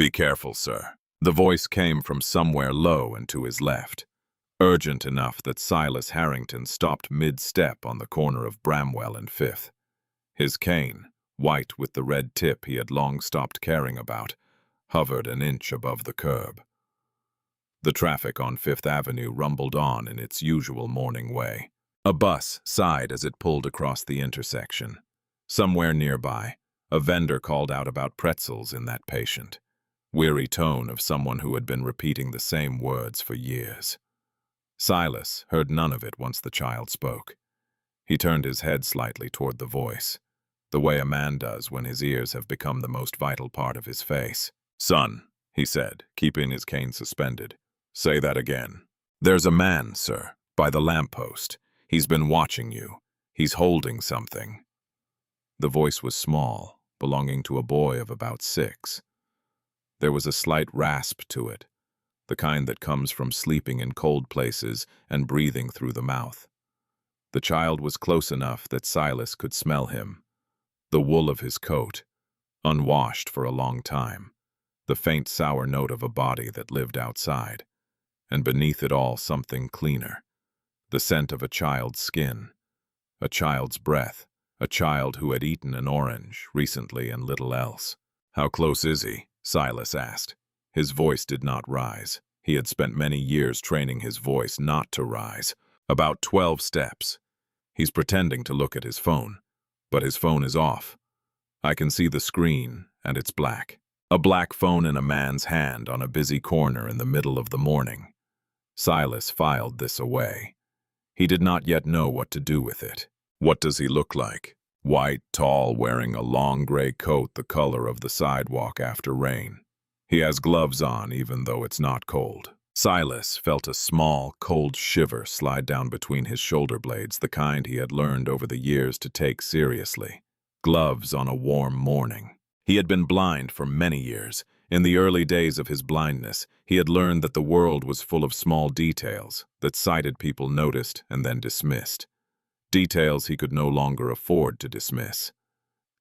Be careful, sir. The voice came from somewhere low and to his left, urgent enough that Silas Harrington stopped mid-step on the corner of Bramwell and Fifth. His cane, white with the red tip he had long stopped caring about, hovered an inch above the curb. The traffic on Fifth Avenue rumbled on in its usual morning way. A bus sighed as it pulled across the intersection. Somewhere nearby, a vendor called out about pretzels in that patient, weary tone of someone who had been repeating the same words for years. Silas heard none of it once the child spoke. He turned his head slightly toward the voice, the way a man does when his ears have become the most vital part of his face. "Son," he said, keeping his cane suspended. "Say that again." "There's a man, sir, by the lamppost. He's been watching you. He's holding something." The voice was small, belonging to a boy of about 6. There was a slight rasp to it, the kind that comes from sleeping in cold places and breathing through the mouth. The child was close enough that Silas could smell him. The wool of his coat, unwashed for a long time, the faint sour note of a body that lived outside, and beneath it all something cleaner, the scent of a child's skin, a child's breath, a child who had eaten an orange recently and little else. "How close is he?" Silas asked. His voice did not rise. He had spent many years training his voice not to rise. "About 12 steps. He's pretending to look at his phone, but his phone is off. I can see the screen, and it's black. A black phone in a man's hand on a busy corner in the middle of the morning." Silas filed this away. He did not yet know what to do with it. "What does he look like?" "White, tall, wearing a long gray coat the color of the sidewalk after rain. He has gloves on even though it's not cold." Silas felt a small, cold shiver slide down between his shoulder blades, the kind he had learned over the years to take seriously. Gloves on a warm morning. He had been blind for many years. In the early days of his blindness, he had learned that the world was full of small details that sighted people noticed and then dismissed. Details he could no longer afford to dismiss.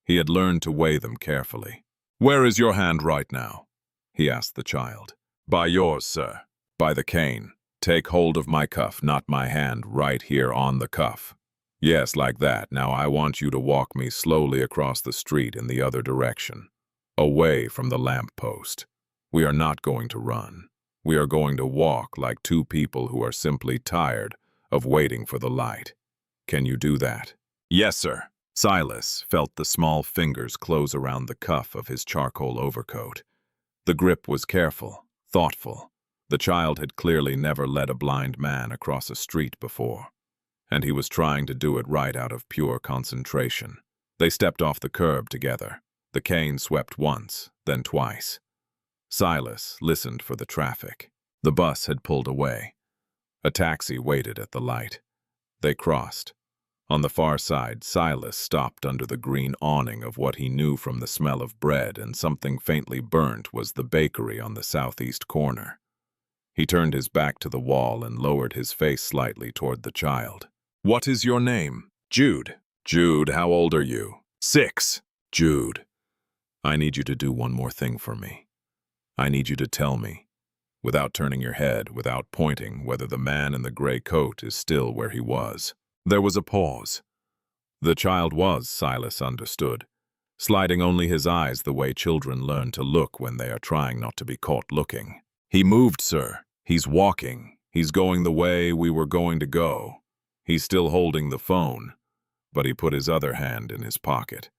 He had learned to weigh them carefully. "Where is your hand right now?" he asked the child. "By yours, sir." "By the cane. Take hold of my cuff, not my hand, right here on the cuff. Yes, like that. Now I want you to walk me slowly across the street in the other direction, away from the lamppost. We are not going to run. We are going to walk like two people who are simply tired of waiting for the light. Can you do that?" "Yes, sir." Silas felt the small fingers close around the cuff of his charcoal overcoat. The grip was careful, thoughtful. The child had clearly never led a blind man across a street before, and he was trying to do it right out of pure concentration. They stepped off the curb together. The cane swept once, then twice. Silas listened for the traffic. The bus had pulled away. A taxi waited at the light. They crossed. On the far side, Silas stopped under the green awning of what he knew from the smell of bread and something faintly burnt was the bakery on the southeast corner. He turned his back to the wall and lowered his face slightly toward the child. "What is your name?" "Jude." "Jude, how old are you?" 6. "Jude, I need you to do one more thing for me. I need you to tell me, without turning your head, without pointing, whether the man in the gray coat is still where he was." There was a pause. The child was, Silas understood, sliding only his eyes the way children learn to look when they are trying not to be caught looking. "He moved, sir. He's walking. He's going the way we were going to go. He's still holding the phone, but he put his other hand in his pocket.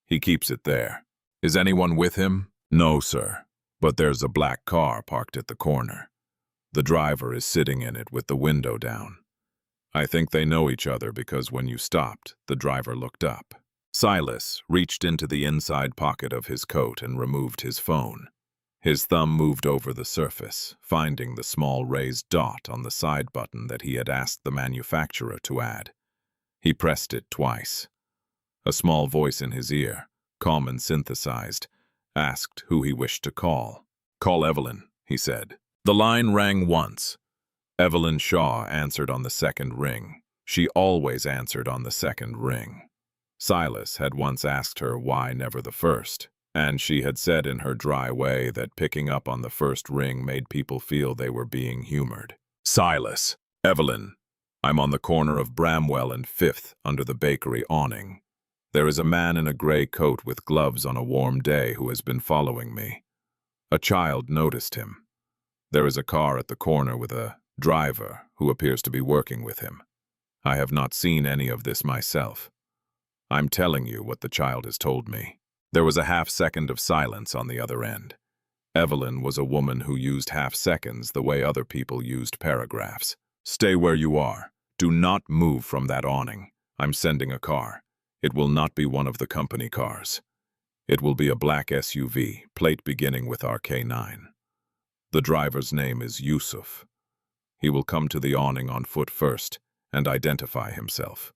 He keeps it there." "Is anyone with him?" "No, sir, but there's a black car parked at the corner. The driver is sitting in it with the window down. I think they know each other because when you stopped, the driver looked up." Silas reached into the inside pocket of his coat and removed his phone. His thumb moved over the surface, finding the small raised dot on the side button that he had asked the manufacturer to add. He pressed it twice. A small voice in his ear, calm and synthesized, asked who he wished to call. "Call Evelyn," he said. The line rang once. Evelyn Shaw answered on the second ring. She always answered on the second ring. Silas had once asked her why never the first. And she had said in her dry way that picking up on the first ring made people feel they were being humored. Silas, Evelyn, I'm on the corner of Bramwell and 5th under the bakery awning. There is a man in a gray coat with gloves on a warm day who has been following me. A child noticed him. There is a car at the corner with a driver who appears to be working with him. I have not seen any of this myself. I'm telling you what the child has told me. There was a half-second of silence on the other end. Evelyn was a woman who used half-seconds the way other people used paragraphs. Stay where you are. Do not move from that awning. I'm sending a car. It will not be one of the company cars. It will be a black SUV, plate beginning with RK9. The driver's name is Yusuf. He will come to the awning on foot first and identify himself.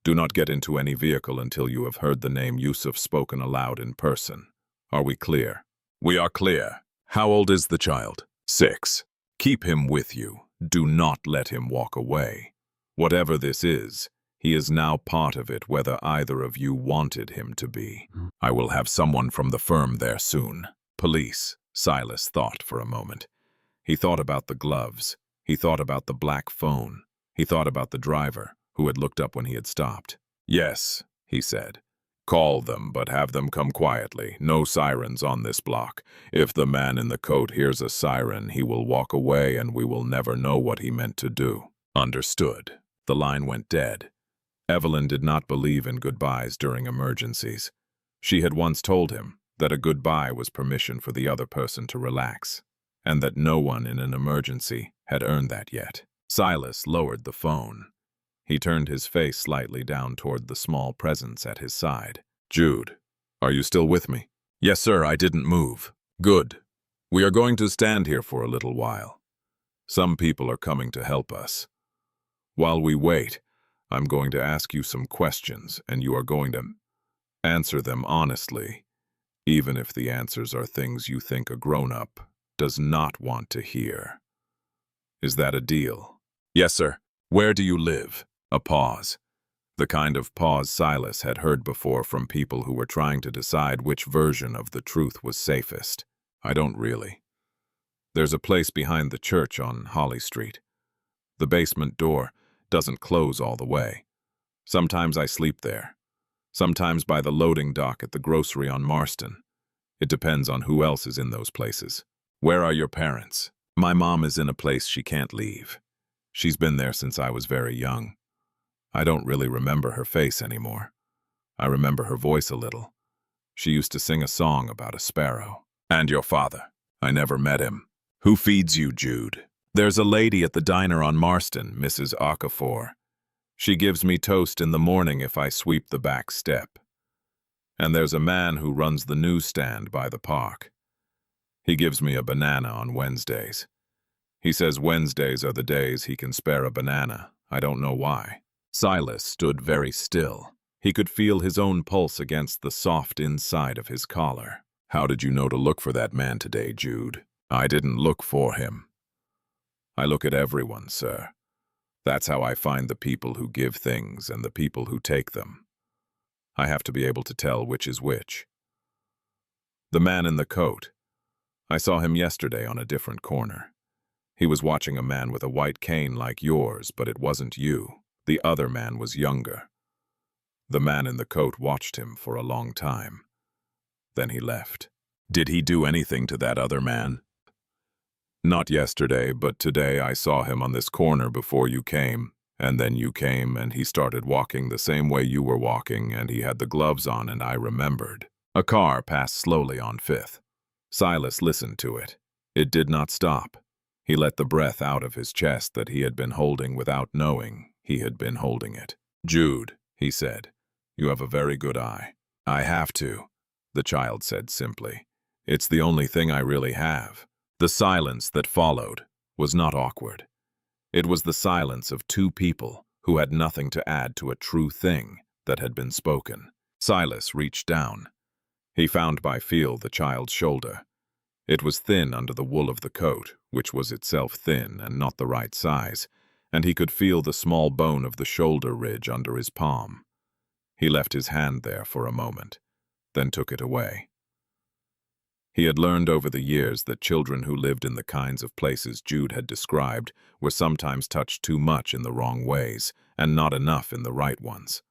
Do not get into any vehicle until you have heard the name Yusuf spoken aloud in person. Are we clear? We are clear. How old is the child? 6. Keep him with you. Do not let him walk away. Whatever this is, he is now part of it, whether either of you wanted him to be. I will have someone from the firm there soon. Police, Silas thought for a moment. He thought about the gloves. He thought about the black phone. He thought about the driver, who had looked up when he had stopped. Yes, he said. Call them, but have them come quietly. No sirens on this block. If the man in the coat hears a siren, he will walk away and we will never know what he meant to do. Understood. The line went dead. Evelyn did not believe in goodbyes during emergencies. She had once told him that a goodbye was permission for the other person to relax, and that no one in an emergency had earned that yet. Silas lowered the phone. He turned his face slightly down toward the small presence at his side. Jude, are you still with me? Yes, sir, I didn't move. Good. We are going to stand here for a little while. Some people are coming to help us. While we wait, I'm going to ask you some questions, and you are going to answer them honestly, even if the answers are things you think a grown-up does not want to hear. Is that a deal? Yes, sir. Where do you live? A pause. The kind of pause Silas had heard before from people who were trying to decide which version of the truth was safest. I don't really. There's a place behind the church on Holly Street. The basement door doesn't close all the way. Sometimes I sleep there. Sometimes by the loading dock at the grocery on Marston. It depends on who else is in those places. Where are your parents? My mom is in a place she can't leave. She's been there since I was very young. I don't really remember her face anymore. I remember her voice a little. She used to sing a song about a sparrow. And your father? I never met him. Who feeds you, Jude? There's a lady at the diner on Marston, Mrs. Okafor. She gives me toast in the morning if I sweep the back step. And there's a man who runs the newsstand by the park. He gives me a banana on Wednesdays. He says Wednesdays are the days he can spare a banana. I don't know why. Silas stood very still. He could feel his own pulse against the soft inside of his collar. How did you know to look for that man today, Jude? I didn't look for him. I look at everyone, sir. That's how I find the people who give things and the people who take them. I have to be able to tell which is which. The man in the coat. I saw him yesterday on a different corner. He was watching a man with a white cane like yours, but it wasn't you. The other man was younger. The man in the coat watched him for a long time. Then he left. Did he do anything to that other man? Not yesterday, but today I saw him on this corner before you came, and then you came and he started walking the same way you were walking and he had the gloves on and I remembered. A car passed slowly on 5th. Silas listened to it. It did not stop. He let the breath out of his chest that he had been holding without knowing he had been holding it. Jude, he said, you have a very good eye. I have to, the child said simply. It's the only thing I really have. The silence that followed was not awkward. It was the silence of two people who had nothing to add to a true thing that had been spoken. Silas reached down. He found by feel the child's shoulder. It was thin under the wool of the coat, which was itself thin and not the right size, and he could feel the small bone of the shoulder ridge under his palm. He left his hand there for a moment, then took it away. He had learned over the years that children who lived in the kinds of places Jude had described were sometimes touched too much in the wrong ways and not enough in the right ones.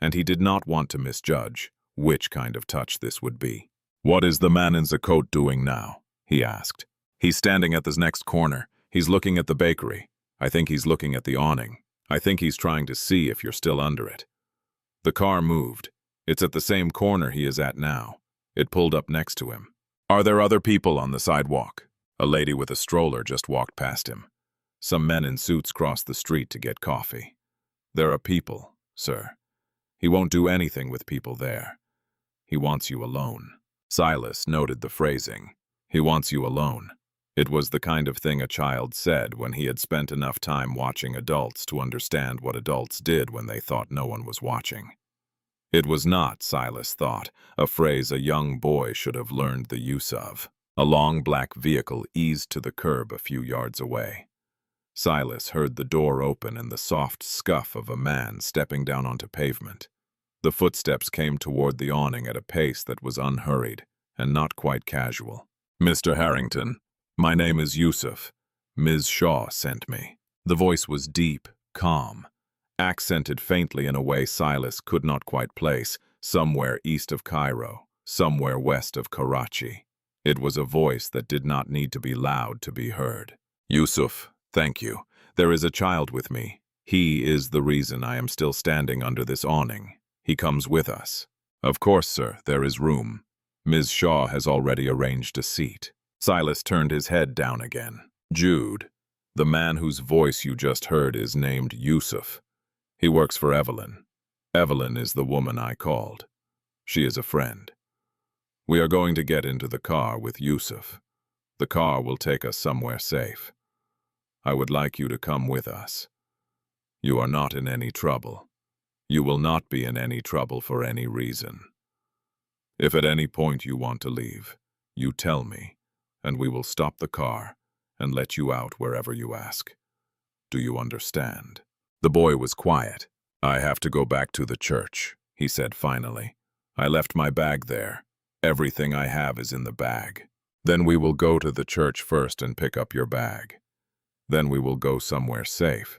And he did not want to misjudge which kind of touch this would be. "What is the man in the coat doing now?" he asked. "He's standing at this next corner. He's looking at the bakery. I think he's looking at the awning. I think he's trying to see if you're still under it." The car moved. It's at the same corner he is at now. It pulled up next to him. "Are there other people on the sidewalk?" A lady with a stroller just walked past him. Some men in suits crossed the street to get coffee. "There are people, sir. He won't do anything with people there. He wants you alone." Silas noted the phrasing. "He wants you alone." It was the kind of thing a child said when he had spent enough time watching adults to understand what adults did when they thought no one was watching. It was not, Silas thought, a phrase a young boy should have learned the use of. A long black vehicle eased to the curb a few yards away. Silas heard the door open and the soft scuff of a man stepping down onto pavement. The footsteps came toward the awning at a pace that was unhurried and not quite casual. "Mr. Harrington, my name is Yusuf. Ms. Shaw sent me." The voice was deep, calm, accented faintly in a way Silas could not quite place, somewhere east of Cairo, somewhere west of Karachi. It was a voice that did not need to be loud to be heard. "Yusuf, thank you. There is a child with me. He is the reason I am still standing under this awning. He comes with us." "Of course, sir, there is room. Ms. Shaw has already arranged a seat." Silas turned his head down again. "Jude, the man whose voice you just heard is named Yusuf. He works for Evelyn. Evelyn is the woman I called. She is a friend. We are going to get into the car with Yusuf. The car will take us somewhere safe. I would like you to come with us. You are not in any trouble. You will not be in any trouble for any reason. If at any point you want to leave, you tell me, and we will stop the car and let you out wherever you ask. Do you understand?" The boy was quiet. "I have to go back to the church," he said finally. "I left my bag there. Everything I have is in the bag. Then we will go to the church first and pick up your bag. Then we will go somewhere safe.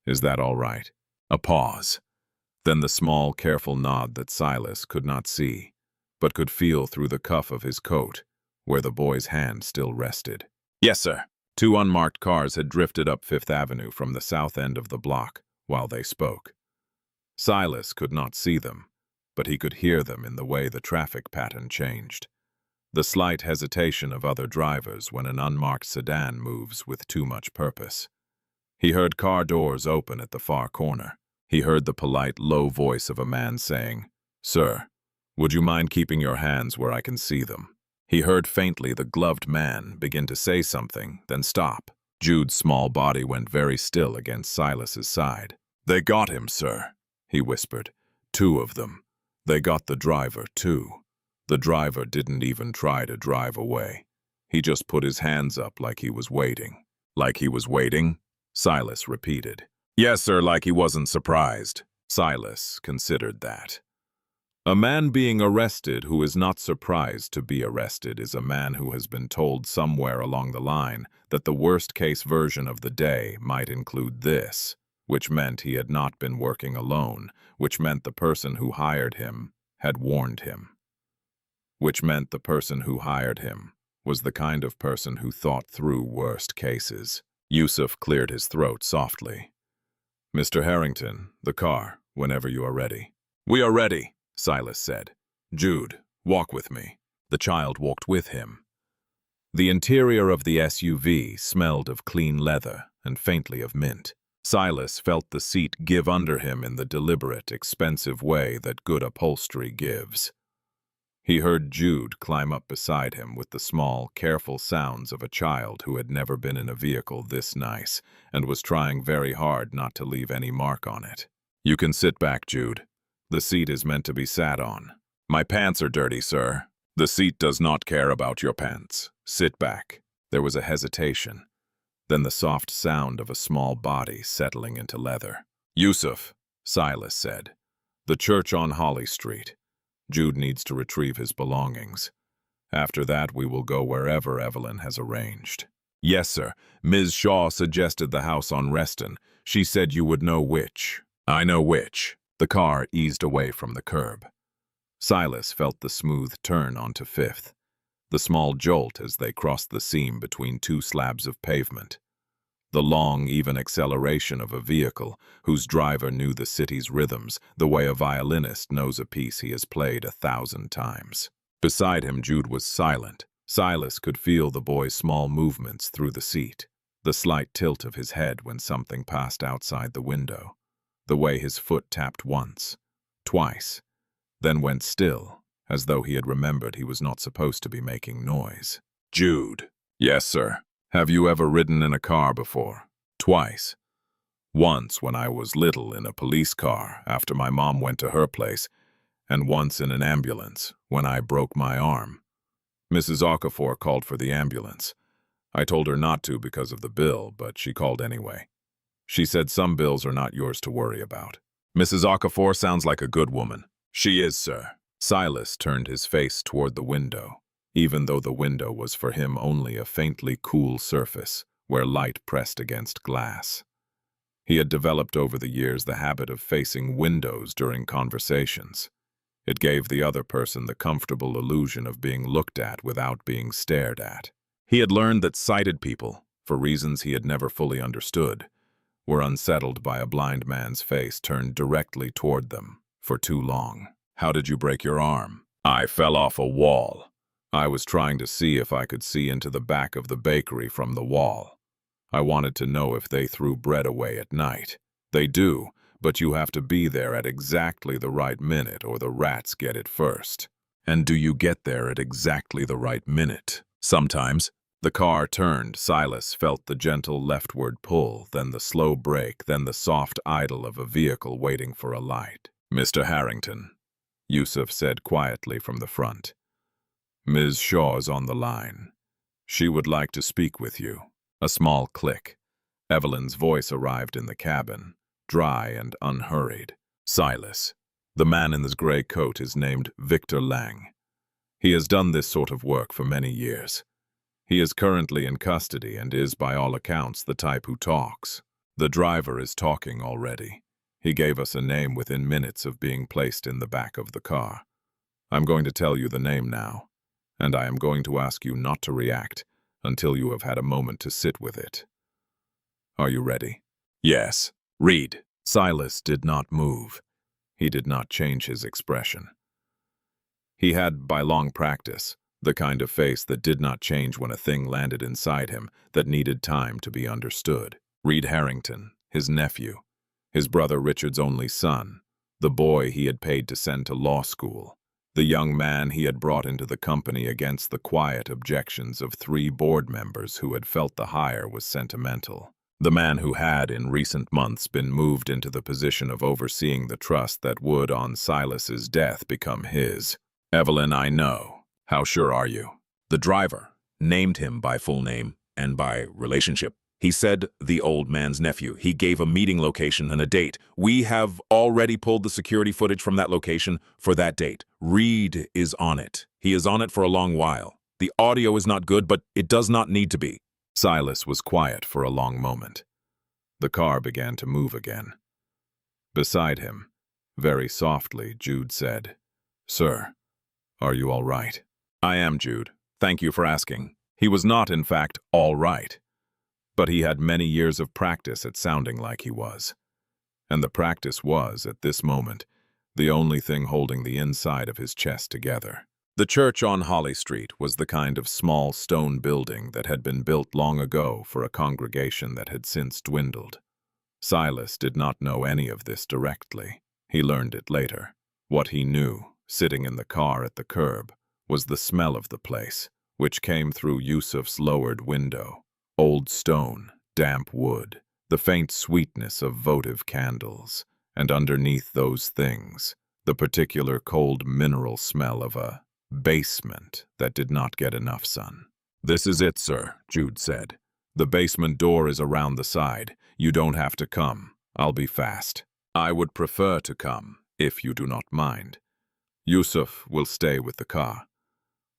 Is that all right?" A pause. Then the small, careful nod that Silas could not see, but could feel through the cuff of his coat, where the boy's hand still rested. "Yes, sir." Two unmarked cars had drifted up Fifth Avenue from the south end of the block while they spoke. Silas could not see them, but he could hear them in the way the traffic pattern changed. The slight hesitation of other drivers when an unmarked sedan moves with too much purpose. He heard car doors open at the far corner. He heard the polite, low voice of a man saying, "Sir, would you mind keeping your hands where I can see them?" He heard faintly the gloved man begin to say something, then stop. Jude's small body went very still against Silas's side. "They got him, sir," he whispered. "Two of them. They got the driver, too. The driver didn't even try to drive away. He just put his hands up like he was waiting." "Like he was waiting?" Silas repeated. "Yes, sir, like he wasn't surprised." Silas considered that. A man being arrested who is not surprised to be arrested is a man who has been told somewhere along the line that the worst-case version of the day might include this, which meant he had not been working alone, which meant the person who hired him had warned him, which meant the person who hired him was the kind of person who thought through worst cases. Yusuf cleared his throat softly. "Mr. Harrington, the car, whenever you are ready." "We are ready," Silas said. "Jude, walk with me." The child walked with him. The interior of the SUV smelled of clean leather and faintly of mint. Silas felt the seat give under him in the deliberate, expensive way that good upholstery gives. He heard Jude climb up beside him with the small, careful sounds of a child who had never been in a vehicle this nice and was trying very hard not to leave any mark on it. "You can sit back, Jude. The seat is meant to be sat on." "My pants are dirty, sir." "The seat does not care about your pants. Sit back." There was a hesitation, then the soft sound of a small body settling into leather. "Yusuf," Silas said. "The church on Holly Street. Jude needs to retrieve his belongings. After that, we will go wherever Evelyn has arranged. Yes, sir. Ms. Shaw suggested the house on Reston. She said you would know which. I know which. The car eased away from the curb. Silas felt the smooth turn onto Fifth, the small jolt as they crossed the seam between two slabs of pavement, the long, even acceleration of a vehicle whose driver knew the city's rhythms the way a violinist knows a piece he has played 1,000 times. Beside him, Jude was silent. Silas could feel the boy's small movements through the seat, the slight tilt of his head when something passed outside the window, the way his foot tapped once, twice, then went still, as though he had remembered he was not supposed to be making noise. Jude. Yes, sir. Have you ever ridden in a car before? Twice. Once when I was little in a police car after my mom went to her place, and once in an ambulance when I broke my arm. Mrs. Okafor called for the ambulance. I told her not to because of the bill, but she called anyway. She said some bills are not yours to worry about. Mrs. Okafor sounds like a good woman. She is, sir. Silas turned his face toward the window, even though the window was for him only a faintly cool surface where light pressed against glass. He had developed over the years the habit of facing windows during conversations. It gave the other person the comfortable illusion of being looked at without being stared at. He had learned that sighted people, for reasons he had never fully understood, were unsettled by a blind man's face turned directly toward them for too long. How did you break your arm? I fell off a wall. I was trying to see if I could see into the back of the bakery from the wall. I wanted to know if they threw bread away at night. They do, but you have to be there at exactly the right minute or the rats get it first. And do you get there at exactly the right minute? Sometimes. The car turned. Silas felt the gentle leftward pull, then the slow brake, then the soft idle of a vehicle waiting for a light. Mr. Harrington, Yusuf said quietly from the front. Ms. Shaw's on the line. She would like to speak with you. A small click. Evelyn's voice arrived in the cabin, dry and unhurried. Silas. The man in this gray coat is named Victor Lang. He has done this sort of work for many years. He is currently in custody and is, by all accounts, the type who talks. The driver is talking already. He gave us a name within minutes of being placed in the back of the car. I'm going to tell you the name now, and I am going to ask you not to react until you have had a moment to sit with it. Are you ready? Yes. Read. Silas did not move. He did not change his expression. He had, by long practice, the kind of face that did not change when a thing landed inside him that needed time to be understood. Reed Harrington, his nephew, his brother Richard's only son, the boy he had paid to send to law school, the young man he had brought into the company against the quiet objections of 3 board members who had felt the hire was sentimental, the man who had, in recent months, been moved into the position of overseeing the trust that would, on Silas's death, become his. Evelyn, I know. How sure are you? The driver named him by full name and by relationship. He said the old man's nephew. He gave a meeting location and a date. We have already pulled the security footage from that location for that date. Reed is on it. He is on it for a long while. The audio is not good, but it does not need to be. Silas was quiet for a long moment. The car began to move again. Beside him, very softly, Jude said, "Sir, are you all right?" "I am, Jude. Thank you for asking." He was not, in fact, all right. But he had many years of practice at sounding like he was. And the practice was, at this moment, the only thing holding the inside of his chest together. The church on Holly Street was the kind of small stone building that had been built long ago for a congregation that had since dwindled. Silas did not know any of this directly. He learned it later. What he knew, sitting in the car at the curb, was the smell of the place, which came through Yusuf's lowered window. Old stone, damp wood, the faint sweetness of votive candles, and underneath those things, the particular cold mineral smell of a basement that did not get enough sun. "This is it, sir," Jude said. "The basement door is around the side. You don't have to come. I'll be fast. I would prefer to come, if you do not mind. Yusuf will stay with the car."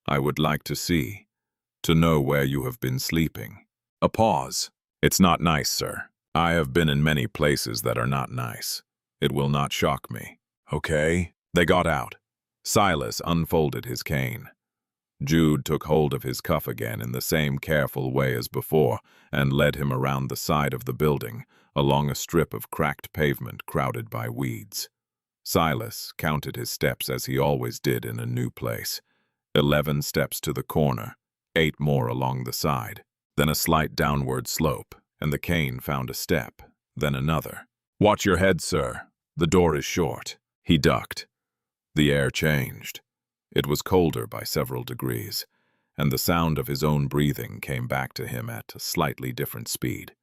I would like to know where you have been sleeping. A pause. It's not nice, sir. I have been in many places that are not nice. It will not shock me. Okay? They got out. Silas unfolded his cane. Jude took hold of his cuff again in the same careful way as before and led him around the side of the building, along a strip of cracked pavement crowded by weeds. Silas counted his steps as he always did in a new place. 11 steps to the corner, 8 more along the side, then a slight downward slope, and the cane found a step, then another. Watch your head, sir. The door is short. He ducked. The air changed. It was colder by several degrees, and the sound of his own breathing came back to him at a slightly different speed,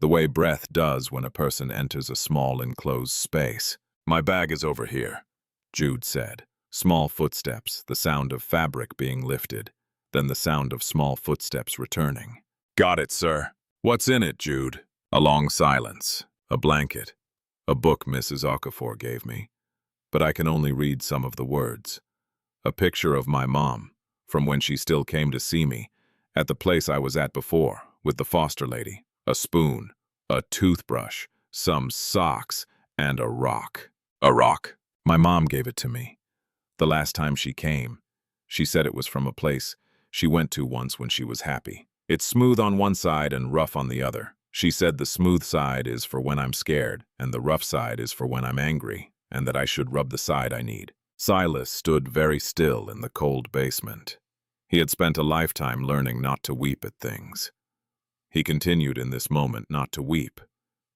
the way breath does when a person enters a small enclosed space. My bag is over here, Jude said. Small footsteps, the sound of fabric being lifted, then the sound of small footsteps returning. Got it, sir. What's in it, Jude? A long silence. A blanket. A book Mrs. Okafor gave me, but I can only read some of the words. A picture of my mom, from when she still came to see me, at the place I was at before, with the foster lady. A spoon, a toothbrush, some socks, and a rock. A rock? My mom gave it to me. The last time she came, she said it was from a place she went to once when she was happy. It's smooth on one side and rough on the other. She said the smooth side is for when I'm scared, and the rough side is for when I'm angry, and that I should rub the side I need. Silas stood very still in the cold basement. He had spent a lifetime learning not to weep at things. He continued in this moment not to weep,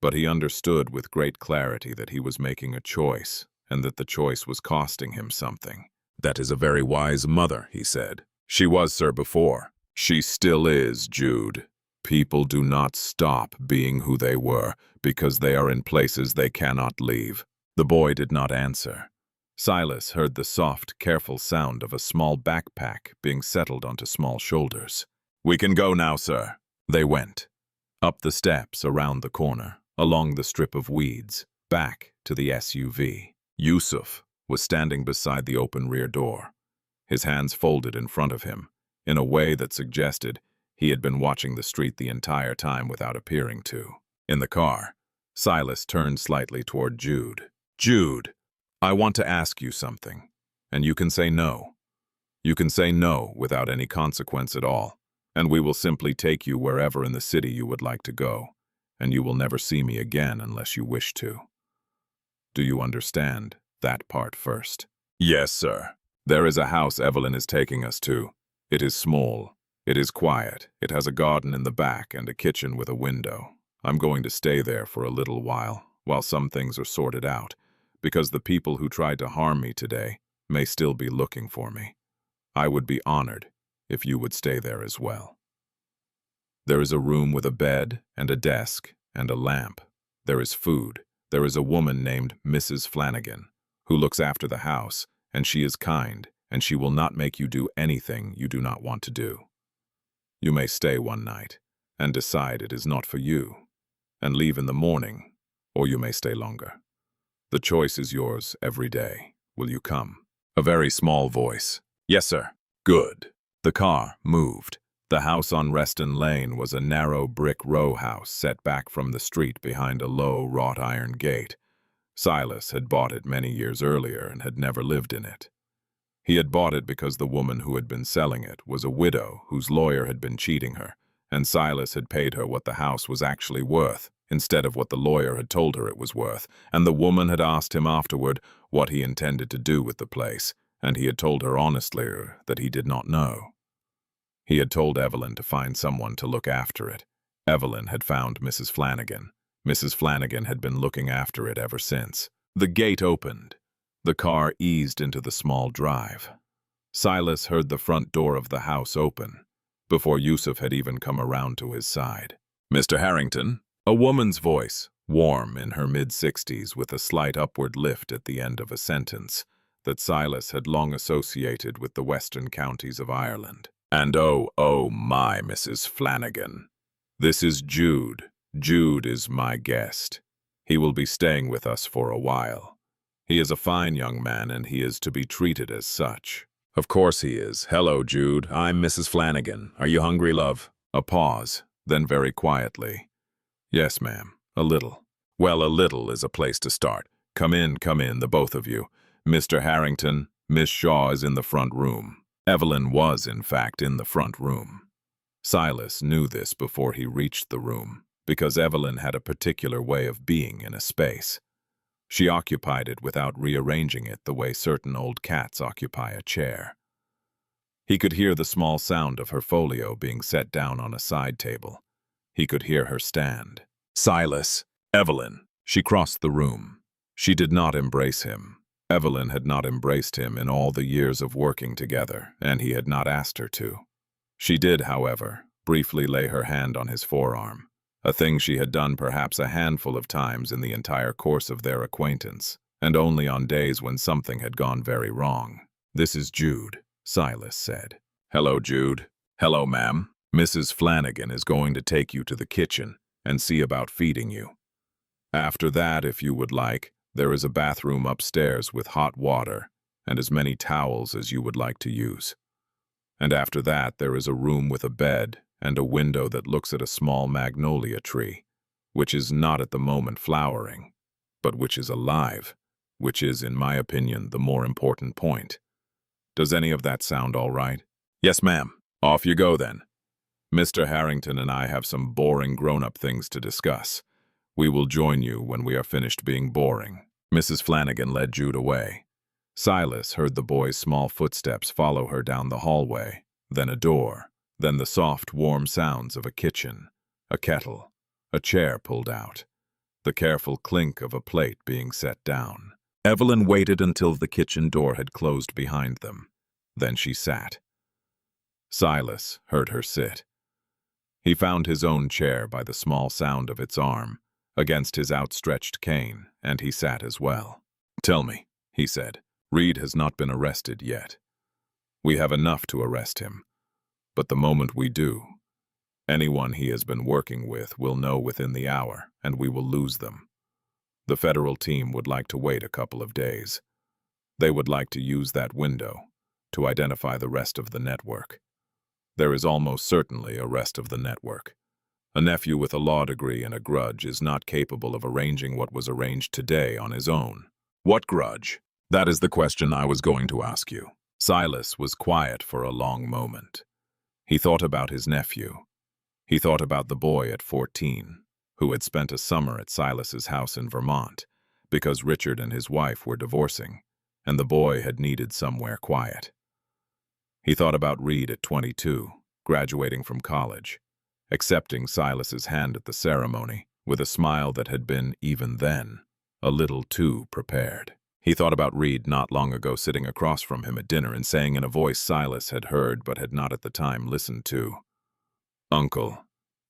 but he understood with great clarity that he was making a choice, and that the choice was costing him something. That is a very wise mother, he said. She was, sir, before. She still is, Jude. People do not stop being who they were because they are in places they cannot leave. The boy did not answer. Silas heard the soft, careful sound of a small backpack being settled onto small shoulders. We can go now, sir. They went. Up the steps, around the corner, along the strip of weeds, back to the SUV. Yusuf was standing beside the open rear door, his hands folded in front of him, in a way that suggested he had been watching the street the entire time without appearing to. In the car, Silas turned slightly toward Jude. Jude, I want to ask you something, and you can say no. You can say no without any consequence at all, and we will simply take you wherever in the city you would like to go, and you will never see me again unless you wish to. Do you understand that part first? Yes, sir. There is a house Evelyn is taking us to. It is small. It is quiet. It has a garden in the back and a kitchen with a window. I'm going to stay there for a little while some things are sorted out, because the people who tried to harm me today may still be looking for me. I would be honored if you would stay there as well. There is a room with a bed and a desk and a lamp. There is food. There is a woman named Mrs. Flanagan, who looks after the house, and she is kind, and she will not make you do anything you do not want to do. You may stay one night and decide it is not for you, and leave in the morning, or you may stay longer. The choice is yours every day. Will you come? A very small voice. Yes, sir. Good. The car moved. The house on Reston Lane was a narrow brick row house set back from the street behind a low wrought iron gate. Silas had bought it many years earlier and had never lived in it. He had bought it because the woman who had been selling it was a widow whose lawyer had been cheating her, and Silas had paid her what the house was actually worth, instead of what the lawyer had told her it was worth, and the woman had asked him afterward what he intended to do with the place, and he had told her honestly that he did not know. He had told Evelyn to find someone to look after it. Evelyn had found Mrs. Flanagan. Mrs. Flanagan had been looking after it ever since. The gate opened. The car eased into the small drive. Silas heard the front door of the house open, before Yusuf had even come around to his side. Mr. Harrington, a woman's voice, warm in her mid-60s with a slight upward lift at the end of a sentence that Silas had long associated with the western counties of Ireland. And oh my, Mrs. Flanagan. This is Jude. Jude is my guest. He will be staying with us for a while. He is a fine young man, and he is to be treated as such. Of course he is. Hello, Jude. I'm Mrs. Flanagan. Are you hungry, love? A pause, then very quietly. Yes, ma'am. A little. Well, a little is a place to start. Come in, the both of you. Mr. Harrington, Miss Shaw is in the front room. Evelyn was, in fact, in the front room. Silas knew this before he reached the room, because Evelyn had a particular way of being in a space. She occupied it without rearranging it the way certain old cats occupy a chair. He could hear the small sound of her folio being set down on a side table. He could hear her stand. Silas, Evelyn. She crossed the room. She did not embrace him. Evelyn had not embraced him in all the years of working together, and he had not asked her to. She did, however, briefly lay her hand on his forearm, a thing she had done perhaps a handful of times in the entire course of their acquaintance, and only on days when something had gone very wrong. "This is Jude," Silas said. "Hello, Jude." "Hello, ma'am. Mrs. Flanagan is going to take you to the kitchen and see about feeding you. After that, if you would like, there is a bathroom upstairs with hot water and as many towels as you would like to use. And after that, there is a room with a bed and a window that looks at a small magnolia tree, which is not at the moment flowering, but which is alive, which is, in my opinion, the more important point. Does any of that sound all right?" "Yes, ma'am." "Off you go, then. Mr. Harrington and I have some boring grown-up things to discuss. We will join you when we are finished being boring." Mrs. Flanagan led Jude away. Silas heard the boy's small footsteps follow her down the hallway, then a door, then the soft, warm sounds of a kitchen, a kettle, a chair pulled out, the careful clink of a plate being set down. Evelyn waited until the kitchen door had closed behind them. Then she sat. Silas heard her sit. He found his own chair by the small sound of its arm, against his outstretched cane, and he sat as well. "Tell me," he said. "Reed has not been arrested yet. We have enough to arrest him. But the moment we do, anyone he has been working with will know within the hour, and we will lose them. The federal team would like to wait a couple of days. They would like to use that window to identify the rest of the network. There is almost certainly a rest of the network. A nephew with a law degree and a grudge is not capable of arranging what was arranged today on his own." "What grudge?" "That is the question I was going to ask you." Silas was quiet for a long moment. He thought about his nephew. He thought about the boy at 14, who had spent a summer at Silas's house in Vermont, because Richard and his wife were divorcing, and the boy had needed somewhere quiet. He thought about Reed at 22, graduating from college, accepting Silas's hand at the ceremony with a smile that had been, even then, a little too prepared. He thought about Reed not long ago sitting across from him at dinner and saying in a voice Silas had heard but had not at the time listened to, "Uncle,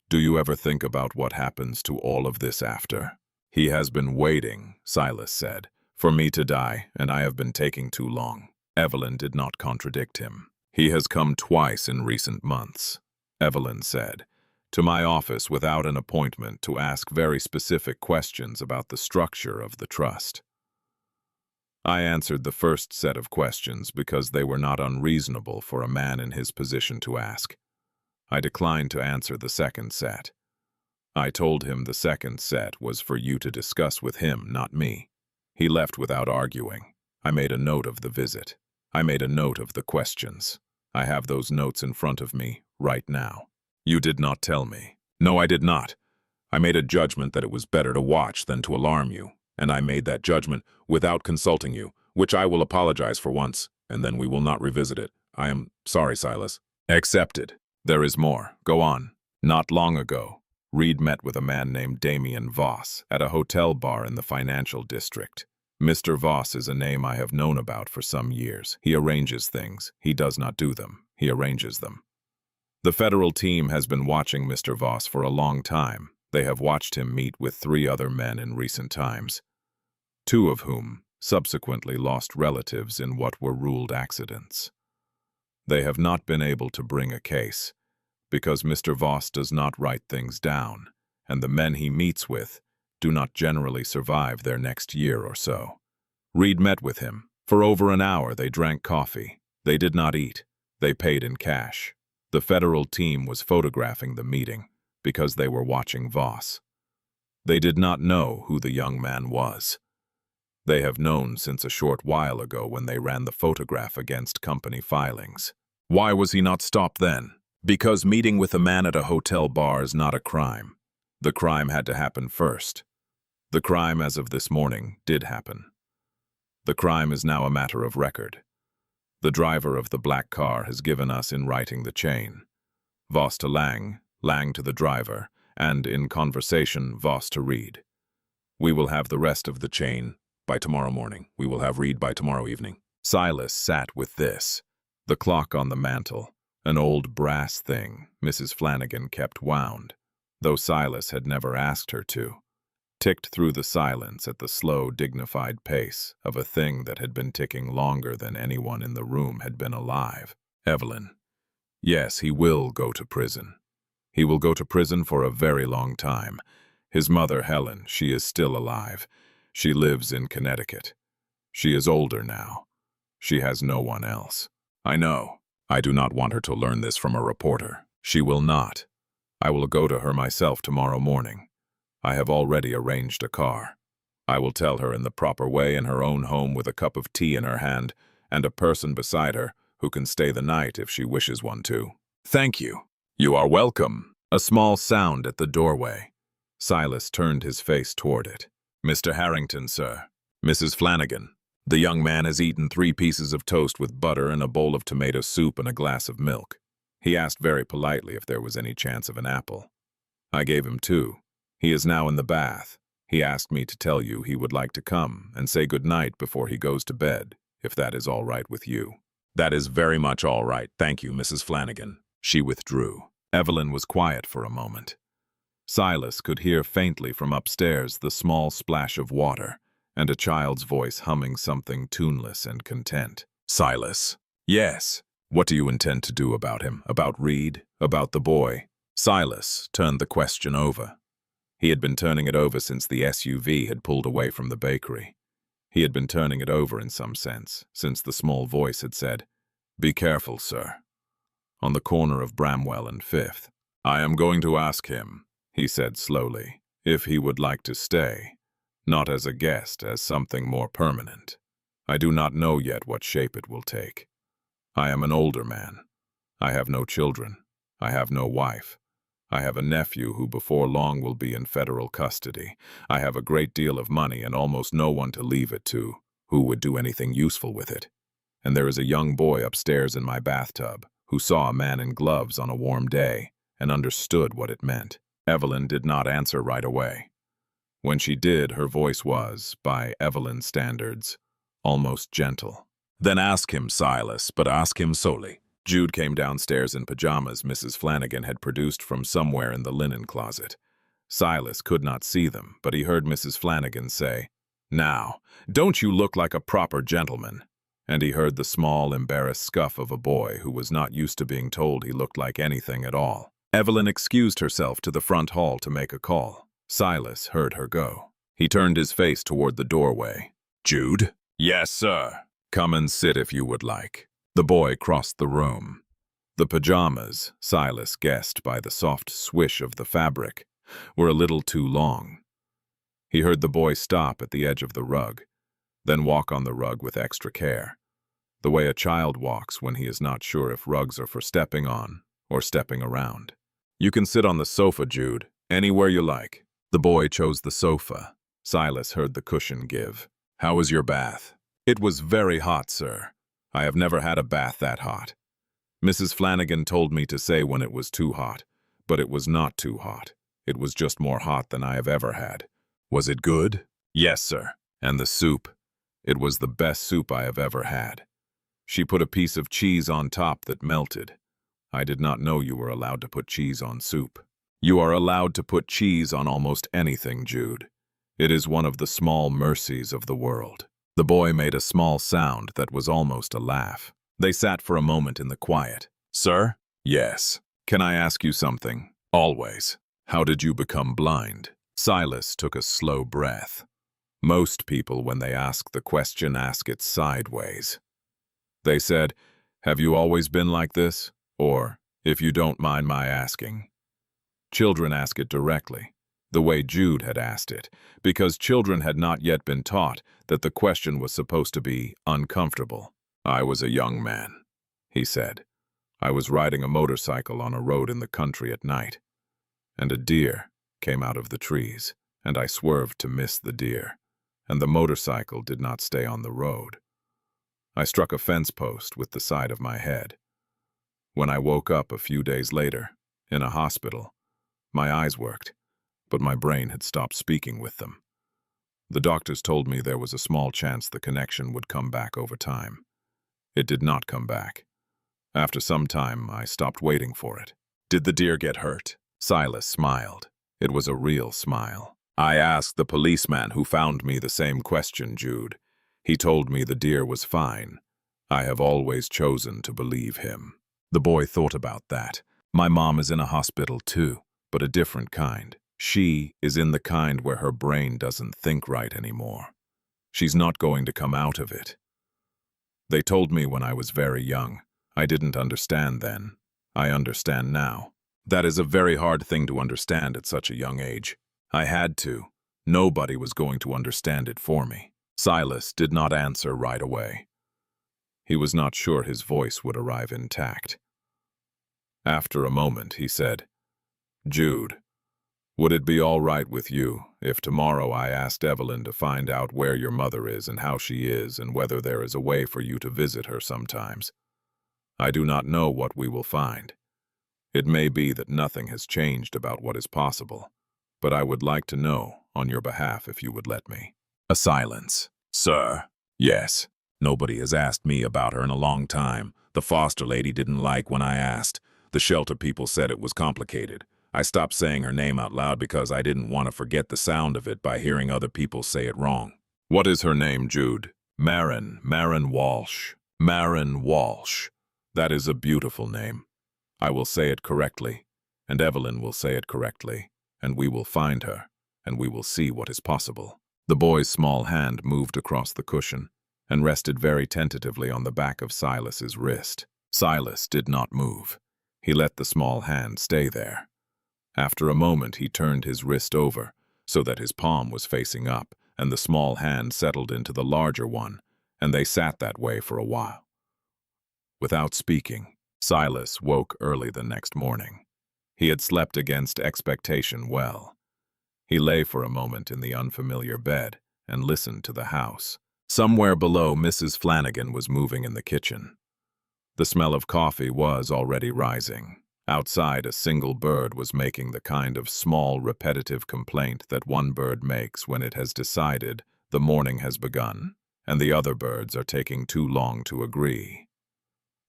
do you ever think about what happens to all of this after?" "He has been waiting," Silas said, "for me to die, and I have been taking too long." Evelyn did not contradict him. "He has come twice in recent months," Evelyn said, "to my office without an appointment to ask very specific questions about the structure of the trust. I answered the first set of questions because they were not unreasonable for a man in his position to ask. I declined to answer the second set. I told him the second set was for you to discuss with him, not me. He left without arguing. I made a note of the visit. I made a note of the questions. I have those notes in front of me right now." "You did not tell me." "No, I did not. I made a judgment that it was better to watch than to alarm you, and I made that judgment without consulting you, which I will apologize for once, and then we will not revisit it. I am sorry, Silas." "Accepted. There is more. Go on." "Not long ago, Reed met with a man named Damian Voss at a hotel bar in the financial district. Mr. Voss is a name I have known about for some years. He arranges things. He does not do them. He arranges them. The federal team has been watching Mr. Voss for a long time. They have watched him meet with 3 other men in recent times, 2 of whom subsequently lost relatives in what were ruled accidents. They have not been able to bring a case because Mr. Voss does not write things down, and the men he meets with do not generally survive their next year or so. Reed met with him. For over an hour they drank coffee. They did not eat. They paid in cash. The federal team was photographing the meeting because they were watching Voss. They did not know who the young man was. They have known since a short while ago when they ran the photograph against company filings. Why was he not stopped then? Because meeting with a man at a hotel bar is not a crime. The crime had to happen first. The crime, as of this morning, did happen. The crime is now a matter of record. The driver of the black car has given us in writing the chain. Voss to Lang, Lang to the driver, and in conversation, Voss to Reed. We will have the rest of the chain by tomorrow morning. We will have Reed by tomorrow evening. Silas sat with this. The clock on the mantel, an old brass thing Mrs. Flanagan kept wound, though Silas had never asked her to, ticked through the silence at the slow, dignified pace of a thing that had been ticking longer than anyone in the room had been alive. Evelyn. Yes, he will go to prison. He will go to prison for a very long time. His mother, Helen, she is still alive. She lives in Connecticut. She is older now. She has no one else. I know. I do not want her to learn this from a reporter. She will not. I will go to her myself tomorrow morning. I have already arranged a car. I will tell her in the proper way in her own home with a cup of tea in her hand and a person beside her who can stay the night if she wishes one to. Thank you. You are welcome. A small sound at the doorway. Silas turned his face toward it. Mr. Harrington, sir. Mrs. Flanagan. The young man has eaten 3 pieces of toast with butter and a bowl of tomato soup and a glass of milk. He asked very politely if there was any chance of an apple. I gave him 2. He is now in the bath. He asked me to tell you he would like to come and say good night before he goes to bed, if that is all right with you. That is very much all right, thank you, Mrs. Flanagan. She withdrew. Evelyn was quiet for a moment. Silas could hear faintly from upstairs the small splash of water and a child's voice humming something tuneless and content. Silas. Yes. What do you intend to do about him? About Reed? About the boy? Silas turned the question over. He had been turning it over since the SUV had pulled away from the bakery. He had been turning it over in some sense, since the small voice had said, "Be careful, sir," on the corner of Bramwell and Fifth. "I am going to ask him," he said slowly, "if he would like to stay. Not as a guest, as something more permanent. I do not know yet what shape it will take. I am an older man. I have no children. I have no wife. I have a nephew who before long will be in federal custody. I have a great deal of money and almost no one to leave it to who would do anything useful with it. And there is a young boy upstairs in my bathtub who saw a man in gloves on a warm day and understood what it meant." Evelyn did not answer right away. When she did, her voice was, by Evelyn's standards, almost gentle. "Then ask him, Silas, but ask him solely." Jude came downstairs in pajamas Mrs. Flanagan had produced from somewhere in the linen closet. Silas could not see them, but he heard Mrs. Flanagan say, "Now, don't you look like a proper gentleman?" And he heard the small, embarrassed scuff of a boy who was not used to being told he looked like anything at all. Evelyn excused herself to the front hall to make a call. Silas heard her go. He turned his face toward the doorway. "Jude?" "Yes, sir." "Come and sit if you would like." The boy crossed the room. The pajamas, Silas guessed by the soft swish of the fabric, were a little too long. He heard the boy stop at the edge of the rug, then walk on the rug with extra care, the way a child walks when he is not sure if rugs are for stepping on or stepping around. "You can sit on the sofa, Jude, anywhere you like." The boy chose the sofa. Silas heard the cushion give. "How was your bath?" "It was very hot, sir. I have never had a bath that hot. Mrs. Flanagan told me to say when it was too hot, but it was not too hot. It was just more hot than I have ever had." "Was it good?" "Yes, sir. And the soup. It was the best soup I have ever had. She put a piece of cheese on top that melted. I did not know you were allowed to put cheese on soup." "You are allowed to put cheese on almost anything, Jude. It is one of the small mercies of the world." The boy made a small sound that was almost a laugh. They sat for a moment in the quiet. "Sir?" "Yes. Can I ask you something?" "Always." "How did you become blind?" Silas took a slow breath. Most people, when they ask the question, ask it sideways. They said, Have you always been like this? Or, if you don't mind my asking? Children ask it directly, the way Jude had asked it, because children had not yet been taught that the question was supposed to be uncomfortable. I was a young man, he said. I was riding a motorcycle on a road in the country at night, and a deer came out of the trees, and I swerved to miss the deer, and the motorcycle did not stay on the road. I struck a fence post with the side of my head. When I woke up a few days later, in a hospital, my eyes worked, but my brain had stopped speaking with them. The doctors told me there was a small chance the connection would come back over time. It did not come back. After some time, I stopped waiting for it. Did the deer get hurt? Silas smiled. It was a real smile. I asked the policeman who found me the same question, Jude. He told me the deer was fine. I have always chosen to believe him. The boy thought about that. My mom is in a hospital too, but a different kind. She is in the kind where her brain doesn't think right anymore. She's not going to come out of it. They told me when I was very young. I didn't understand then. I understand now. That is a very hard thing to understand at such a young age. I had to. Nobody was going to understand it for me. Silas did not answer right away. He was not sure his voice would arrive intact. After a moment, he said, Jude, would it be all right with you if tomorrow I asked Evelyn to find out where your mother is and how she is and whether there is a way for you to visit her sometimes? I do not know what we will find. It may be that nothing has changed about what is possible, but I would like to know on your behalf if you would let me. A silence. Sir? Yes. Nobody has asked me about her in a long time. The foster lady didn't like when I asked. The shelter people said it was complicated. I stopped saying her name out loud because I didn't want to forget the sound of it by hearing other people say it wrong. What is her name, Jude? Marin Walsh. Marin Walsh. That is a beautiful name. I will say it correctly, and Evelyn will say it correctly, and we will find her, and we will see what is possible. The boy's small hand moved across the cushion and rested very tentatively on the back of Silas's wrist. Silas did not move. He let the small hand stay there. After a moment, he turned his wrist over so that his palm was facing up, and the small hand settled into the larger one, and they sat that way for a while. Without speaking, Silas woke early the next morning. He had slept against expectation well. He lay for a moment in the unfamiliar bed and listened to the house. Somewhere below, Mrs. Flanagan was moving in the kitchen. The smell of coffee was already rising. Outside, a single bird was making the kind of small, repetitive complaint that one bird makes when it has decided the morning has begun, and the other birds are taking too long to agree.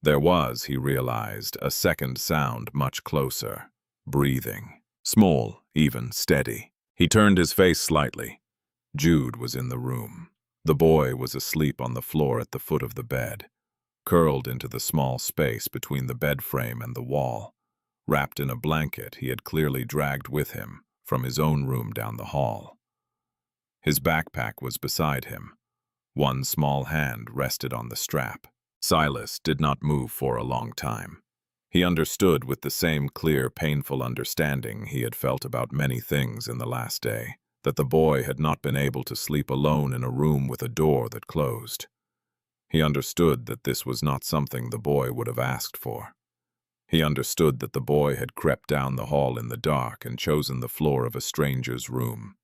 There was, he realized, a second sound much closer. Breathing. Small, even, steady. He turned his face slightly. Jude was in the room. The boy was asleep on the floor at the foot of the bed, curled into the small space between the bed frame and the wall, wrapped in a blanket he had clearly dragged with him from his own room down the hall. His backpack was beside him. One small hand rested on the strap. Silas did not move for a long time. He understood with the same clear, painful understanding he had felt about many things in the last day, that the boy had not been able to sleep alone in a room with a door that closed. He understood that this was not something the boy would have asked for. He understood that the boy had crept down the hall in the dark and chosen the floor of a stranger's room,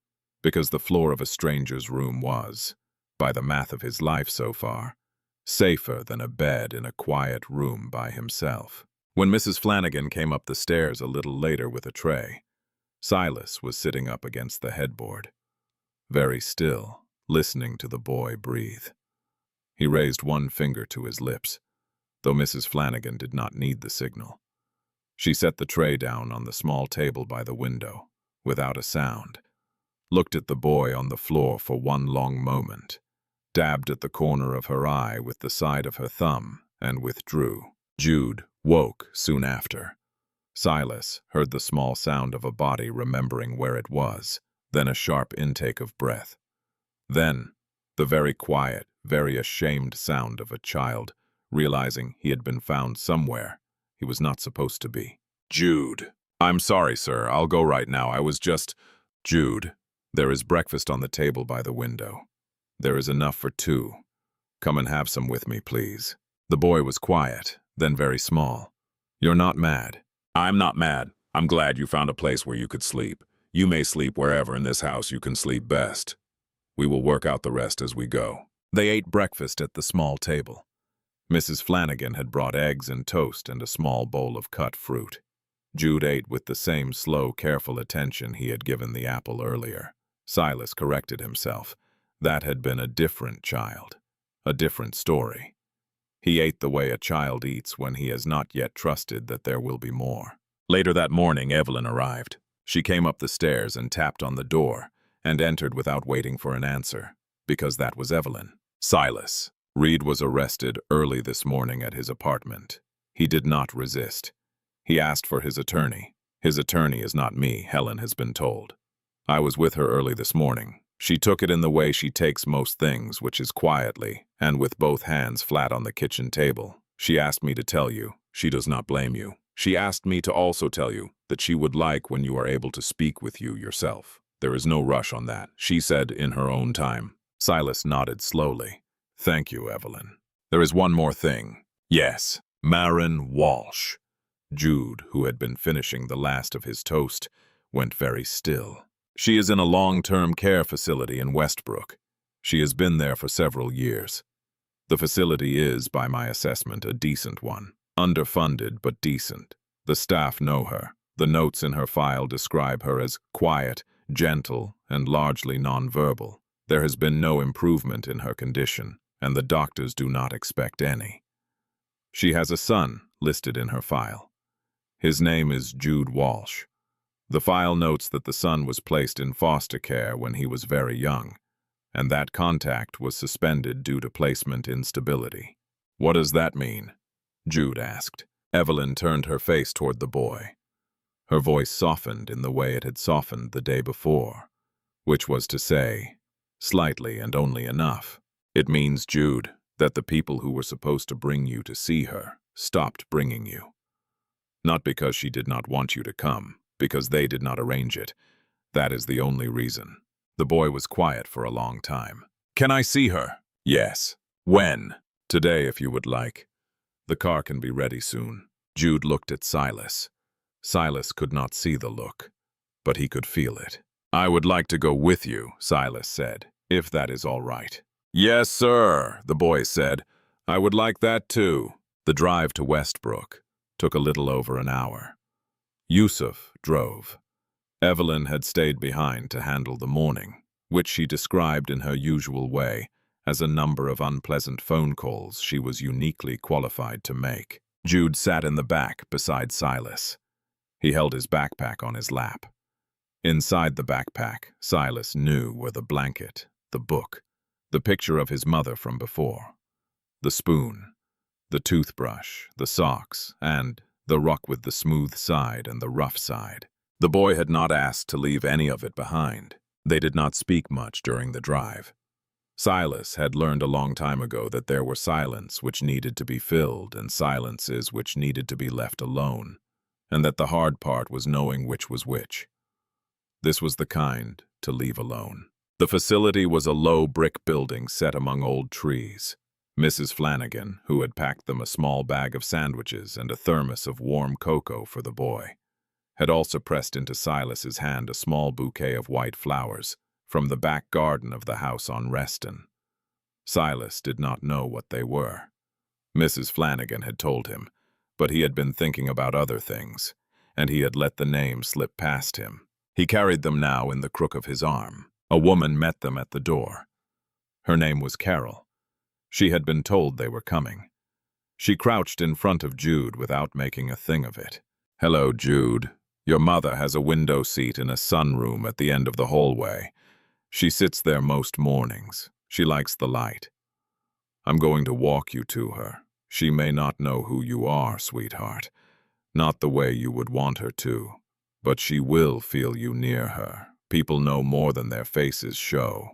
because the floor of a stranger's room was, by the math of his life so far, safer than a bed in a quiet room by himself. When Mrs. Flanagan came up the stairs a little later with a tray, Silas was sitting up against the headboard, very still, listening to the boy breathe. He raised one finger to his lips, though Mrs. Flanagan did not need the signal. She set the tray down on the small table by the window, without a sound, looked at the boy on the floor for one long moment, dabbed at the corner of her eye with the side of her thumb, and withdrew. Jude woke soon after. Silas heard the small sound of a body remembering where it was, then a sharp intake of breath. Then, the very quiet, very ashamed sound of a child realizing he had been found somewhere he was not supposed to be. Jude. I'm sorry, sir. I'll go right now. I was just... Jude. There is breakfast on the table by the window. There is enough for 2. Come and have some with me, please. The boy was quiet, then very small. You're not mad. I'm not mad. I'm glad you found a place where you could sleep. You may sleep wherever in this house you can sleep best. We will work out the rest as we go. They ate breakfast at the small table. Mrs. Flanagan had brought eggs and toast and a small bowl of cut fruit. Jude ate with the same slow, careful attention he had given the apple earlier. Silas corrected himself. That had been a different child. A different story. He ate the way a child eats when he has not yet trusted that there will be more. Later that morning, Evelyn arrived. She came up the stairs and tapped on the door, and entered without waiting for an answer, because that was Evelyn. Silas. Reed was arrested early this morning at his apartment. He did not resist. He asked for his attorney. His attorney is not me, Helen has been told. I was with her early this morning. She took it in the way she takes most things, which is quietly, and with both hands flat on the kitchen table. She asked me to tell you. She does not blame you. She asked me to also tell you that she would like when you are able to speak with you yourself. There is no rush on that, she said in her own time. Silas nodded slowly. Thank you, Evelyn. There is one more thing. Yes, Marin Walsh. Jude, who had been finishing the last of his toast, went very still. She is in a long-term care facility in Westbrook. She has been there for several years. The facility is, by my assessment, a decent one. Underfunded, but decent. The staff know her. The notes in her file describe her as quiet, gentle, and largely nonverbal. There has been no improvement in her condition, and the doctors do not expect any. She has a son listed in her file. His name is Jude Walsh. The file notes that the son was placed in foster care when he was very young, and that contact was suspended due to placement instability. What does that mean? Jude asked. Evelyn turned her face toward the boy. Her voice softened in the way it had softened the day before, which was to say, slightly and only enough. It means, Jude, that the people who were supposed to bring you to see her stopped bringing you. Not because she did not want you to come, because they did not arrange it. That is the only reason. The boy was quiet for a long time. Can I see her? Yes. When? Today, if you would like. The car can be ready soon. Jude looked at Silas. Silas could not see the look, but he could feel it. I would like to go with you, Silas said, if that is all right. Yes, sir, the boy said. I would like that too. The drive to Westbrook took a little over an hour. Yusuf drove. Evelyn had stayed behind to handle the morning, which she described in her usual way as a number of unpleasant phone calls she was uniquely qualified to make. Jude sat in the back beside Silas. He held his backpack on his lap. Inside the backpack, Silas knew were the blanket, the book, the picture of his mother from before, the spoon, the toothbrush, the socks, and the ruck with the smooth side and the rough side. The boy had not asked to leave any of it behind. They did not speak much during the drive. Silas had learned a long time ago that there were silence which needed to be filled and silences which needed to be left alone, and that the hard part was knowing which was which. This was the kind to leave alone. The facility was a low brick building set among old trees. Mrs. Flanagan, who had packed them a small bag of sandwiches and a thermos of warm cocoa for the boy, had also pressed into Silas's hand a small bouquet of white flowers from the back garden of the house on Reston. Silas did not know what they were. Mrs. Flanagan had told him, but he had been thinking about other things, and he had let the name slip past him. He carried them now in the crook of his arm. A woman met them at the door. Her name was Carol. She had been told they were coming. She crouched in front of Jude without making a thing of it. Hello, Jude. Your mother has a window seat in a sunroom at the end of the hallway. She sits there most mornings. She likes the light. I'm going to walk you to her. She may not know who you are, sweetheart. Not the way you would want her to. But she will feel you near her. People know more than their faces show.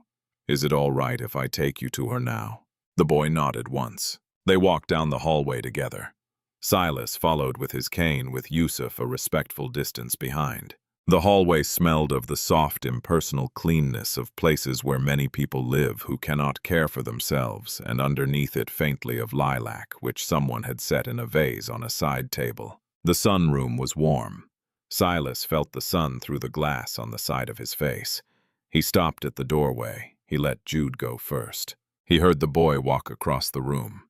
Is it all right if I take you to her now? The boy nodded once. They walked down the hallway together. Silas followed with his cane, with Yusuf a respectful distance behind. The hallway smelled of the soft, impersonal cleanness of places where many people live who cannot care for themselves, and underneath it faintly of lilac, which someone had set in a vase on a side table. The sunroom was warm. Silas felt the sun through the glass on the side of his face. He stopped at the doorway. He let Jude go first. He heard the boy walk across the room.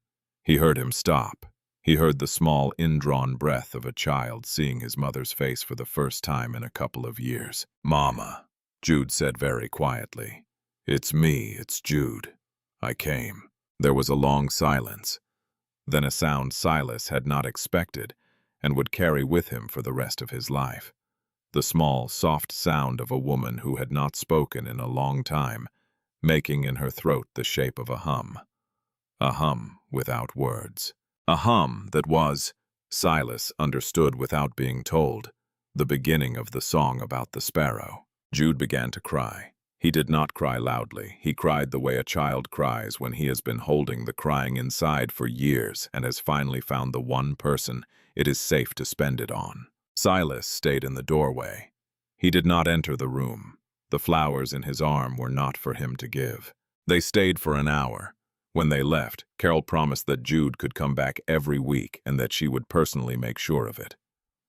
He heard him stop. He heard the small, indrawn breath of a child seeing his mother's face for the first time in a couple of years. "Mama," Jude said very quietly. "It's me, it's Jude. I came." There was a long silence. Then a sound Silas had not expected and would carry with him for the rest of his life. The small, soft sound of a woman who had not spoken in a long time, making in her throat the shape of a hum. A hum without words. A hum that was, Silas understood without being told, the beginning of the song about the sparrow. Jude began to cry. He did not cry loudly. He cried the way a child cries when he has been holding the crying inside for years and has finally found the one person it is safe to spend it on. Silas stayed in the doorway. He did not enter the room. The flowers in his arm were not for him to give. They stayed for an hour. When they left, Carol promised that Jude could come back every week and that she would personally make sure of it.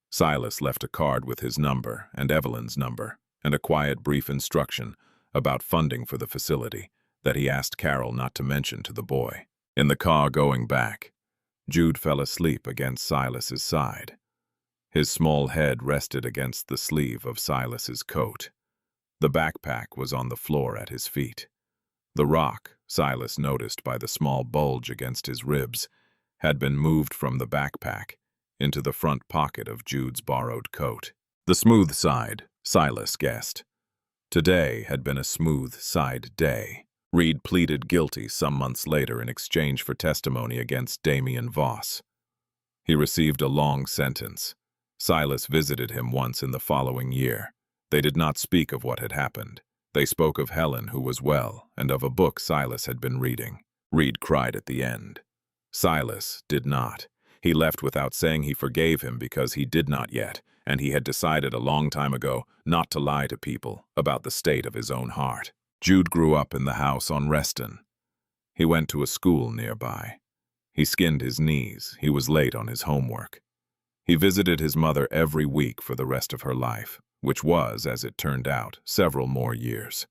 Silas left a card with his number and Evelyn's number, and a quiet brief instruction about funding for the facility that he asked Carol not to mention to the boy. In the car going back, Jude fell asleep against Silas's side. His small head rested against the sleeve of Silas's coat. The backpack was on the floor at his feet. The rock, Silas noticed by the small bulge against his ribs, had been moved from the backpack into the front pocket of Jude's borrowed coat. The smooth side, Silas guessed. Today had been a smooth side day. Reed pleaded guilty some months later in exchange for testimony against Damien Voss. He received a long sentence. Silas visited him once in the following year. They did not speak of what had happened. They spoke of Helen, who was well, and of a book Silas had been reading. Reed cried at the end. Silas did not. He left without saying he forgave him because he did not yet, and he had decided a long time ago not to lie to people about the state of his own heart. Jude grew up in the house on Reston. He went to a school nearby. He skinned his knees. He was late on his homework. He visited his mother every week for the rest of her life, which was, as it turned out, several more years.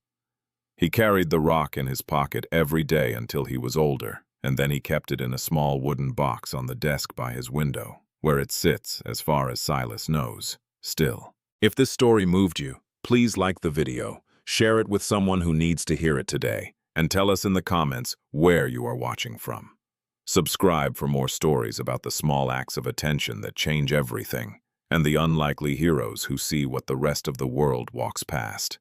He carried the rock in his pocket every day until he was older, and then he kept it in a small wooden box on the desk by his window, where it sits, as far as Silas knows, still. If this story moved you, please like the video, share it with someone who needs to hear it today, and tell us in the comments where you are watching from. Subscribe for more stories about the small acts of attention that change everything, and the unlikely heroes who see what the rest of the world walks past.